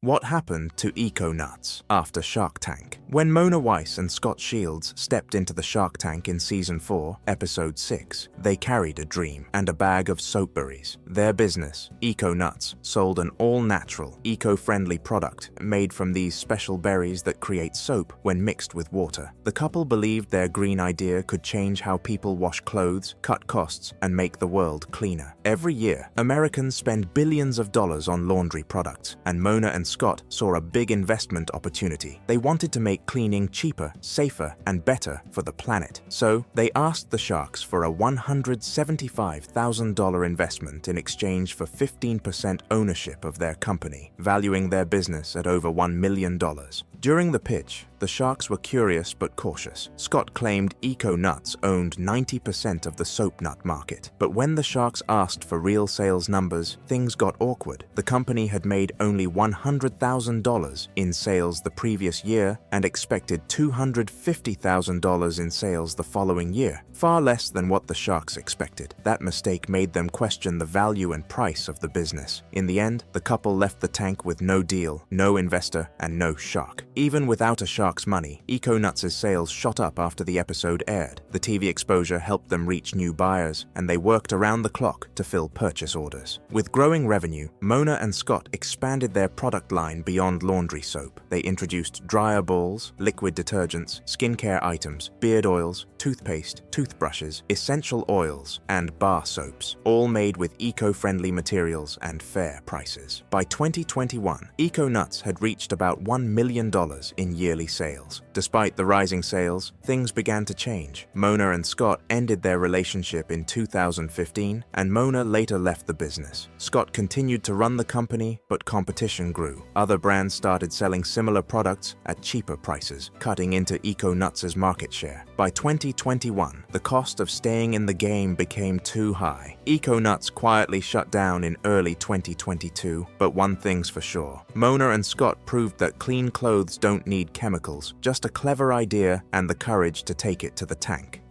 What happened to eco-nuts after Shark Tank? When Mona Weiss and Scott Shields stepped into the Shark Tank in Season 4, Episode 6, they carried a dream and a bag of soapberries. Their business, Eco-Nuts, sold an all-natural, eco-friendly product made from these special berries that create soap when mixed with water. The couple believed their green idea could change how people wash clothes, cut costs, and make the world cleaner. Every year, Americans spend billions of dollars on laundry products, and Mona and Scott saw a big investment opportunity. They wanted to make cleaning cheaper, safer, and better for the planet. So, they asked the sharks for a $175,000 investment in exchange for 15% ownership of their company, valuing their business at over $1 million. During the pitch, the sharks were curious but cautious. Scott claimed Eco-Nuts owned 90% of the soap nut market. But when the sharks asked for real sales numbers, things got awkward. The company had made only $100,000 in sales the previous year and expected $250,000 in sales the following year, far less than what the sharks expected. That mistake made them question the value and price of the business. In the end, the couple left the tank with no deal, no investor, and no shark. Even without a shark's money, Eco-Nuts' sales shot up after the episode aired. The TV exposure helped them reach new buyers, and they worked around the clock to fill purchase orders. With growing revenue, Mona and Scott expanded their product line beyond laundry soap. They introduced dryer balls, liquid detergents, skincare items, beard oils, toothpaste, toothbrushes, essential oils, and bar soaps, all made with eco-friendly materials and fair prices. By 2021, Eco-Nuts had reached about $1 million in yearly sales. Despite the rising sales, things began to change. Mona and Scott ended their relationship in 2015, and Mona later left the business. Scott continued to run the company, but competition grew. Other brands started selling similar products at cheaper prices, cutting into Eco-Nuts' market share. By 2021, the cost of staying in the game became too high. Eco-Nuts quietly shut down in early 2022, but one thing's for sure. Mona and Scott proved that clean clothes don't need chemicals, just a clever idea and the courage to take it to the tank.